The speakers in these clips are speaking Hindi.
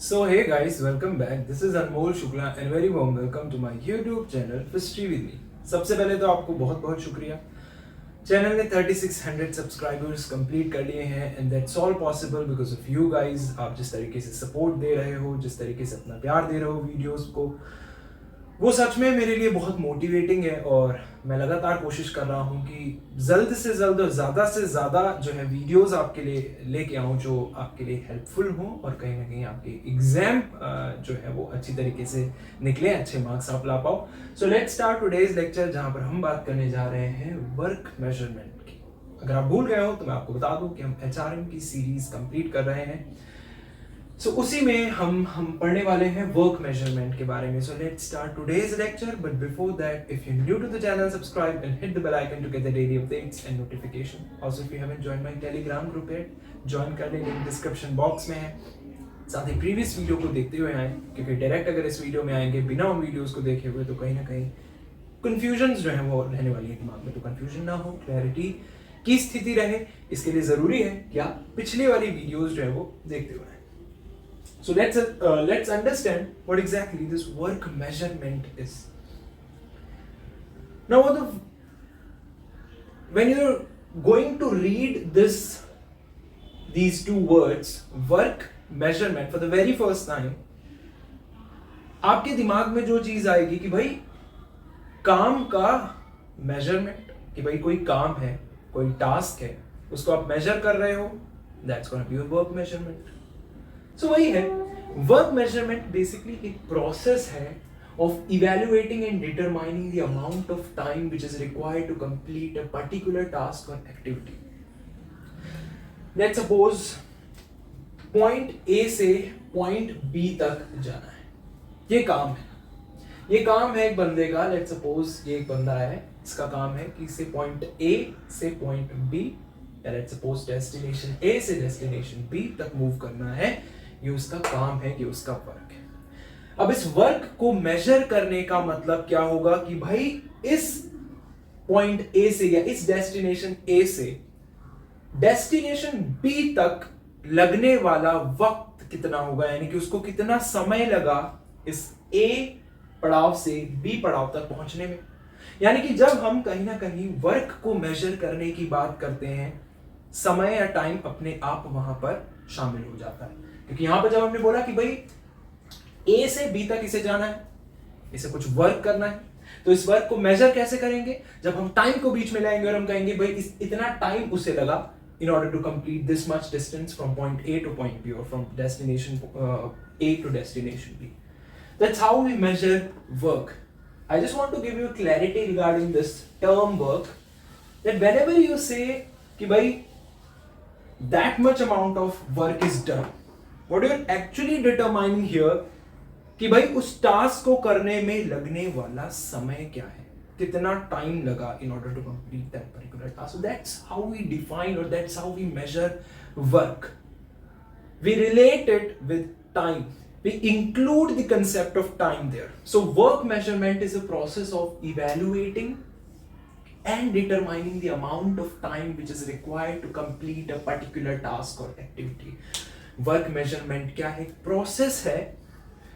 So hey guys, welcome back. This is Anmol Shukla and very warm welcome to my YouTube channel History with me. सबसे पहले तो आपको बहुत बहुत शुक्रिया. चैनल ने 3600 सब्सक्राइबर्स कंप्लीट कर लिए हैं and that's all possible because of you guys. आप जिस तरीके से सपोर्ट दे रहे हो, जिस तरीके से अपना प्यार दे रहे हो वीडियोस को, वो सच में मेरे लिए बहुत मोटिवेटिंग है और मैं लगातार कोशिश कर रहा हूँ कि जल्द से जल्द और ज़्यादा से ज़्यादा जो है वीडियोस आपके लिए लेके आऊँ जो आपके लिए हेल्पफुल हों और कहीं ना कहीं आपके एग्जाम जो है वो अच्छी तरीके से निकले, अच्छे मार्क्स आप ला पाओ. सो लेट्स स्टार्ट टुडेज लेक्चर जहाँ पर हम बात करने जा रहे हैं वर्क मेजरमेंट की. अगर आप भूल गए हो तो मैं आपको बता दूं कि हम HRM की सीरीज कंप्लीट कर रहे हैं. सो उसी में हम पढ़ने वाले हैं वर्क मेजरमेंट के बारे में. So let's start today's lecture, but before that if you new to the channel, subscribe and hit the bell icon to get the daily updates and notification. Also if you haven't joined my Telegram group yet, join कर लें, लिंक डिस्क्रिप्शन बॉक्स में है. साथ ही प्रीवियस वीडियो को देखते हुए आए, क्योंकि डायरेक्ट अगर इस वीडियो में आएंगे बिना उन वीडियोस को देखे हुए तो कहीं ना कहीं कंफ्यूजन्स जो है वो रहने वाली है दिमाग में. तो कंफ्यूजन ना हो, क्लैरिटी की स्थिति रहे, इसके लिए जरूरी है कि आप पिछली वाली वीडियोस जो है वो देखते हुए आए. So let's understand what exactly this work measurement is. Now, when you're going to read these two words, work measurement, for the very first time, आपके दिमाग में जो चीज आएगी कि भाई काम का मेजरमेंट, कि भाई कोई काम है, कोई टास्क है, उसको आप मेजर कर रहे हो, that's gonna be your work measurement. So वही है, वर्क मेजरमेंट बेसिकली एक प्रोसेस है of evaluating and determining the amount of time which is required to complete a particular task और activity. Let's suppose point A से पॉइंट बी तक जाना है. ये काम है, ये काम है एक बंदे का. लेट्स सपोज ये एक बंदा है, इसका काम है कि इसे पॉइंट ए से पॉइंट बी, या लेट्स सपोज डेस्टिनेशन ए से डेस्टिनेशन बी तक मूव करना है. ये उसका काम है, ये उसका वर्क है. अब इस वर्क को मेजर करने का मतलब क्या होगा कि भाई इस पॉइंट ए से या इस डेस्टिनेशन ए से डेस्टिनेशन बी तक लगने वाला वक्त कितना होगा, यानी कि उसको कितना समय लगा इस ए पड़ाव से बी पड़ाव तक पहुंचने में. यानी कि जब हम कहीं ना कहीं वर्क को मेजर करने की बात करते हैं, समय या टाइम अपने आप वहां पर शामिल हो जाता है. क्योंकि यहां पर जब हमने बोला कि भाई ए से बी तक इसे जाना है, इसे कुछ वर्क करना है, तो इस वर्क को मेजर कैसे करेंगे? जब हम टाइम को बीच में लाएंगे और हम कहेंगे भाई इतना टाइम उसे लगा in order to complete this much distance from point A to point B or from destination A to destination B. That's how we measure work. I just want to give you clarity regarding this term work, that whenever you say कि भाई that much amount of work is done, what you're actually determining here कि भाई उस टास्क को करने में लगने वाला समय क्या है, कितना टाइम लगा in order to complete that particular task. So that's how we define, or that's how we measure work. We relate it with time. We include the concept of time there. So work measurement is a process of evaluating and determining the amount of time which is required to complete a particular task or activity. Work measurement क्या है? प्रोसेस है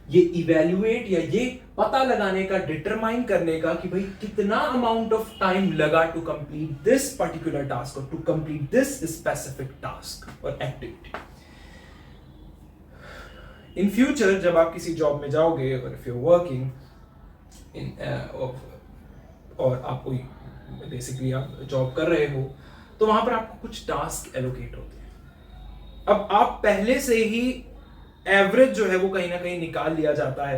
ये इवेल्युएट या ये पता लगाने का, डिटरमाइन करने का कि भाई कितना अमाउंट ऑफ टाइम लगा to complete this particular task or to complete this specific task और एक्टिविटी. इन फ्यूचर जब आप किसी जॉब में जाओगे और if you are working in और आप कोई बेसिकली आप जॉब कर रहे हो, तो वहां पर आपको कुछ टास्क एलोकेट होते हैं. अब आप पहले से ही एवरेज जो है वो कहीं ना कहीं निकाल लिया जाता है,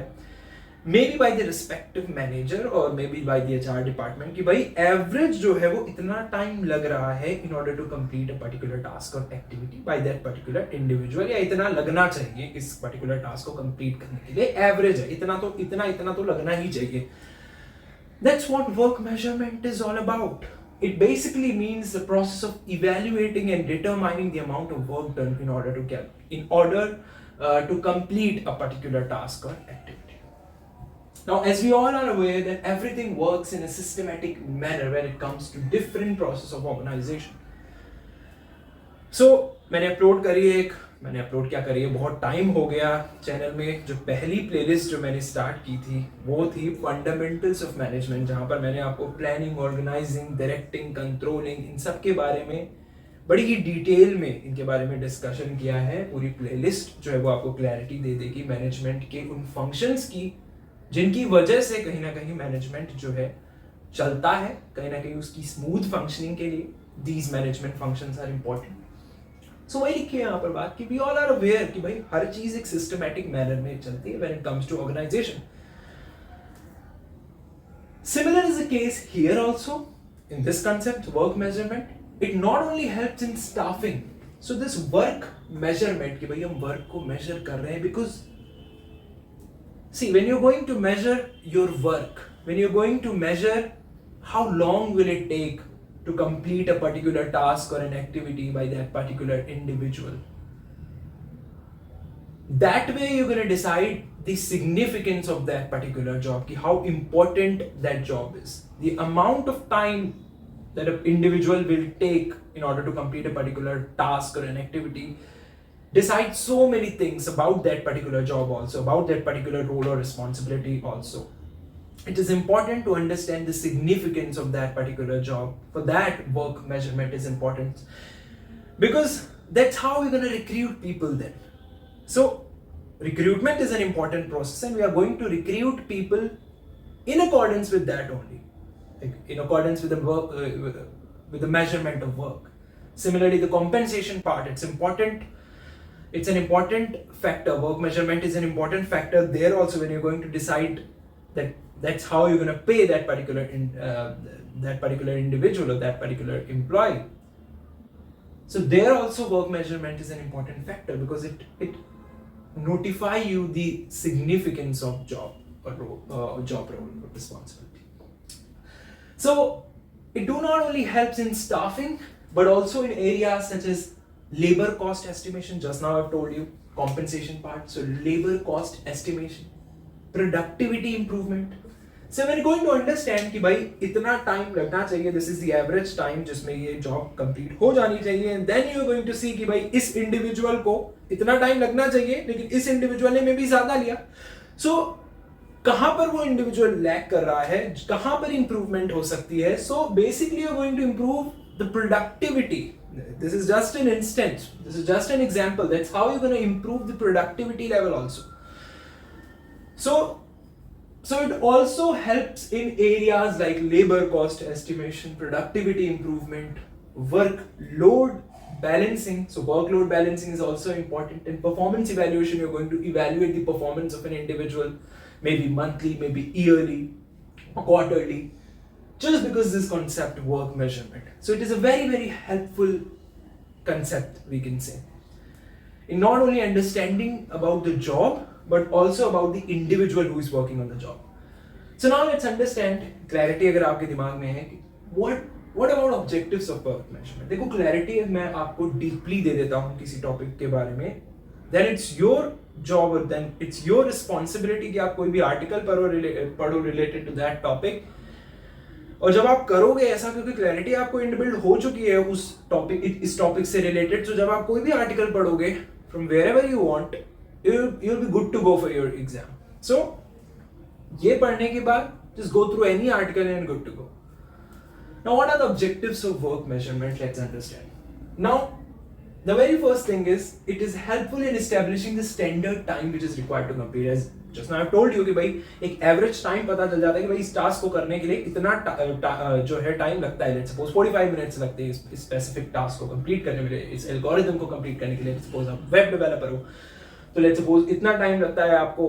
may be by the respective manager or may be by the HR department, कि भाई एवरेज जो है वो इतना टाइम लग रहा है in order to complete a particular task और activity by that particular individual, या इतना लगना चाहिए इस पर्टिकुलर टास्क को कंप्लीट करने के लिए. एवरेज है, इतना तो लगना ही चाहिए. That's what work measurement is all about. It basically means the process of evaluating and determining the amount of work done in order to complete a particular task or activity. Now, as we all are aware that everything works in a systematic manner when it comes to different process of organization. So मैंने अपलोड करी है एक मैंने अपलोड क्या करी है, बहुत टाइम हो गया चैनल में। जो पहली प्लेलिस्ट जो मैंने स्टार्ट की थी वो थी फंडामेंटल्स ऑफ मैनेजमेंट, जहाँ पर मैंने आपको प्लानिंग, ऑर्गेनाइजिंग, डायरेक्टिंग, कंट्रोलिंग, इन सब के बारे में बड़ी ही डिटेल में इनके बारे में डिस्कशन किया है। पूरी प्लेलिस्ट जो है वो आपको क्लैरिटी दे देगी मैनेजमेंट के उन फंक्शंस की जिनकी वजह से कहीं ना कहीं मैनेजमेंट जो है चलता है, कहीं ना कहीं उसकी स्मूथ फंक्शनिंग के लिए these management functions are important. So वही लिखी है यहाँ पर बात कि वी ऑल आर अवेयर कि भाई हर चीज एक सिस्टमैटिक मैनर में चलती है when it comes to organization. Similar is the case here also in this concept work measurement. It not only helps in staffing, so this work measurement कि भाई हम वर्क को मेजर कर रहे हैं, because see when you are going to measure your work, when you are going to measure how long will it take to complete a particular task or an activity by that particular individual, that way you're going to decide the significance of that particular job, how important that job is. The amount of time that an individual will take in order to complete a particular task or an activity decides so many things about that particular job, also about that particular role or responsibility also. It is important to understand the significance of that particular job. For that, work measurement is important, because that's how we're going to recruit people then. So recruitment is an important process, and we are going to recruit people in accordance with that only, like in accordance with the work, with the measurement of work. Similarly, the compensation part, it's important. It's an important factor. Work measurement is an important factor there also when you're going to decide that that's how you're going to pay that particular individual or that particular employee. So there also work measurement is an important factor, because it notify you the significance of job or role, job role or responsibility. So it do not only helps in staffing, but also in areas such as labor cost estimation. Just now I've told you compensation part. So labor cost estimation, productivity improvement. So we're going to understand कि भाई इतना टाइम लगना चाहिए, this is the average time जिसमें ये जॉब कंप्लीट हो जानी चाहिए, and then you're going to see कि भाई इस इंडिविजुअल को इतना टाइम लगना चाहिए लेकिन इस इंडिविजुअल ने में भी ज्यादा लिया। So कहां पर वो इंडिविजुअल लैग कर रहा है, कहां पर इंप्रूवमेंट हो सकती है। So basically you're going to improve the productivity. This is just an instance, this is just an example. That's how you're going to improve the productivity level also. So it also helps in areas like labor cost estimation, productivity improvement, workload balancing. So workload balancing is also important. In performance evaluation, you're going to evaluate the performance of an individual, maybe monthly, maybe yearly, quarterly, just because this concept work measurement. So it is a very, very helpful concept, we can say, in not only understanding about the job, but also about the individual who is working on the job. So now let's understand, clarity अगर आपके दिमाग में है कि what about objectives of work measurement. देखो clarity मैं आपको deeply दे देता हूँ किसी topic के बारे में, then it's your job or then it's your responsibility कि आप कोई भी article पढ़ो related to that topic. और जब आप करोगे ऐसा, क्योंकि क्लैरिटी आपको इनबिल्ड हो चुकी है उस टॉपिक, इस टॉपिक से रिलेटेड, तो जब आप कोई भी आर्टिकल पढ़ोगे from wherever you want, you'll be good to go for your exam. So ये पढ़ने के बाद just go through any article and good to go. Now what are the objectives of work measurement? Let's understand. Now the very first thing is it is helpful in establishing the standard time which is required to complete. As just now I've told you कि भाई एक एवरेज टाइम पता चल जाता है कि भाई इस टास्क को करने के लिए इतना जो है टाइम लगता है। लेट्स सपोज 45 मिनट्स लगते हैं इस स्पेसिफिक टास्क को कंप्लीट करने के लिए, इस एल्गोरिथम को कंप्लीट करने के लिए। सपोज आप वेब डेवलपर हो तो लेट्स सपोज इतना टाइम लगता है आपको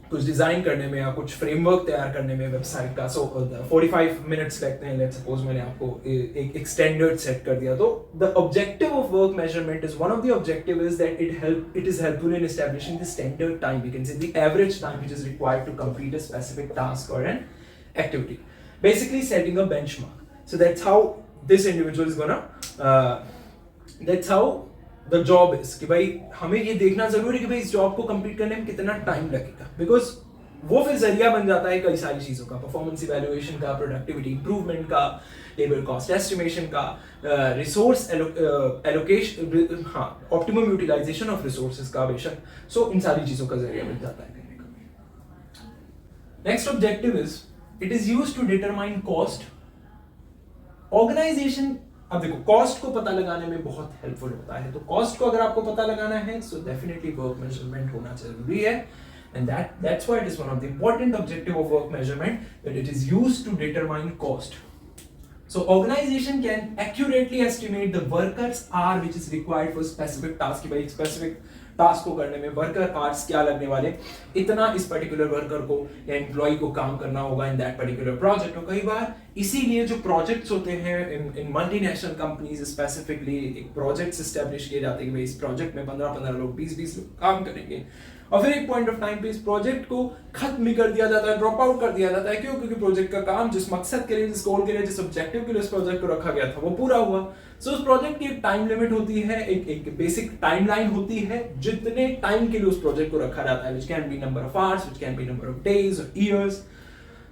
कुछ डिजाइन करने में या कुछ फ्रेमवर्क तैयार करने में वेबसाइट का। सो 45 मिनट्स लगते हैं। लेट्स सपोज मैंने आपको एक स्टैंडर्ड सेट कर दिया। तो the objective of work measurement is, one of the objective is that it is helpful in establishing the standard time, we can say the average time which is required to complete a specific task or an activity, basically setting a benchmark. So that's how this individual is gonna, that's how the job is कि भाई हमें ये देखना जरूरी है कि भाई इस जॉब को कंप्लीट करने में कितना टाइम लगेगा। बिकॉज वो फिर जरिया बन जाता है कई सारी चीज़ों का, परफॉर्मेंस इवैल्यूएशन का, प्रोडक्टिविटी इंप्रूवमेंट का, लेबर कॉस्ट एस्टिमेशन का, रिसोर्स एलोकेशन, हाँ, ऑप्टिमम यूटिलाइजेशन ऑफ रिसोर्सेज का बेशक। सो इन सारी चीज़ों का जरिया बन जाता है कहीं ना कहीं। Next objective is it is used to determine cost. Organization, अब देखो कॉस्ट को पता लगाने में बहुत हेल्पफुल होता है, तो कॉस्ट को अगर आपको पता लगाना है सो डेफिनेटली वर्क मेजरमेंट होना जरूरी है, and that's why it is one of the important objective of work measurement, that it is used to determine cost. So organization can accurately estimate the workers hour which is required for specific task, कि भाई specific टास्क को करने में वर्कर आवर्स क्या लगने वाले, इतना इस पर्टिकुलर वर्कर को या एम्प्लॉय को काम करना होगा इन दैट पर्टिकुलर प्रोजेक्ट। तो कई बार इसीलिए जो प्रोजेक्ट्स होते हैं इन मल्टीनेशनल कंपनीज स्पेसिफिकली एक प्रोजेक्ट्स एस्टैब्लिश किए जाते हैं कि भाई इस प्रोजेक्ट में 15-15 लोग 20-20 लोग काम करेंगे, और फिर एक पॉइंट ऑफ टाइम पे इस प्रोजेक्ट को खत्म भी कर दिया जाता है, ड्रॉप आउट कर दिया जाता है। क्यों? क्योंकि प्रोजेक्ट का काम जिस मकसद के लिए, जिस गोल के लिए, जिस ऑब्जेक्टिव के लिए उस प्रोजेक्ट को रखा गया था वो पूरा हुआ। सो उस प्रोजेक्ट की एक टाइम लिमिट होती है, एक बेसिक टाइमलाइन होती है जितने टाइम के लिए उस प्रोजेक्ट को रखा जाता है, which can be number of hours, which can be number of days or years.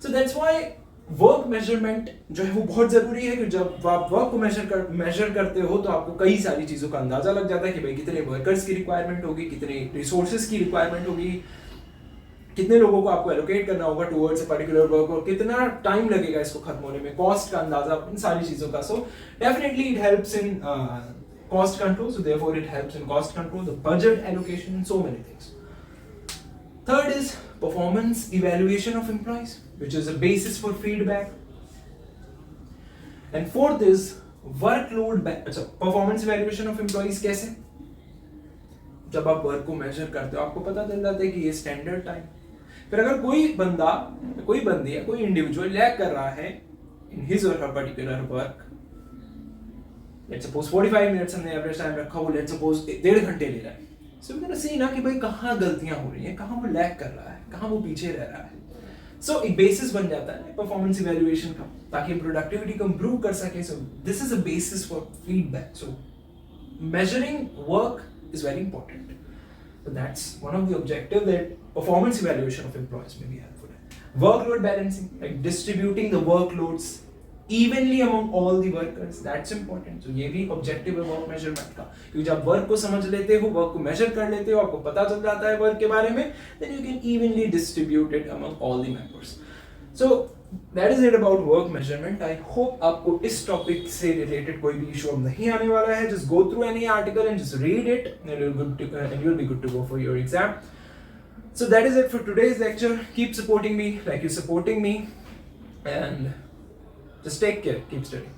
So that's why work measurement जो है वो बहुत जरूरी है कि जब आप वर्क को मेजर करते हो तो आपको कई सारी चीजों का अंदाजा लग जाता है कि भाई कितने वर्कर्स की रिक्वायरमेंट होगी, कितने रिसोर्सेज की रिक्वायरमेंट होगी, कितने लोगों को आपको एलोकेट करना होगा टुवर्ड्स अ पर्टिकुलर वर्क, और कितना टाइम लगेगा इसको खत्म होने में, कॉस्ट का अंदाजा, इन सारी चीजों का। So definitely it helps in cost control, so therefore it helps in cost control, the budget allocation, so many things. Third is performance evaluation of employees, which is a basis for feedback. And fourth is workload अच्छा, performance evaluation of employees कैसे? जब आप वर्क को मेजर करते हो आपको पता चल जाता है कि ये स्टैंडर्ड टाइम, फिर अगर कोई बंदा, कोई बंदी या कोई इंडिविजुअल लैग कर रहा है in his or her particular work, let's suppose 45 minutes हमने एवरेज टाइम रखा, वो let's suppose 1.5 घंटे ले रहा है, सो वी कैन सी ना कि भाई कहाँ गलतियां हो रही हैं, कहाँ वो लैग कर रहा है, कहाँ वो पीछे रह रहा है। सो एक बेसिस बन जाता है परफॉर्मेंस इवैल्यूएशन का, ताकि प्रोडक्टिविटी को इंप्रूव कर सके। So this is a basis for feedback. So measuring work is very important, so that's one of the objective that performance evaluation of employees may be helpful. Workload balancing, like distributing the workloads evenly among all the workers, that's important. So ये भी objective है work measurement का, क्योंकि जब work को समझ लेते हो, work को measure कर लेते हो, आपको पता चल जाता है work के बारे में, then you can evenly distribute it among all the members. So that is it about work measurement. I hope आपको इस topic से related कोई भी issue नहीं आने वाला है. Just go through any article and just read it, and you'll be good to go for your exam. So that is it for today's lecture. Keep supporting me like you're supporting me, and just take care. Keep studying.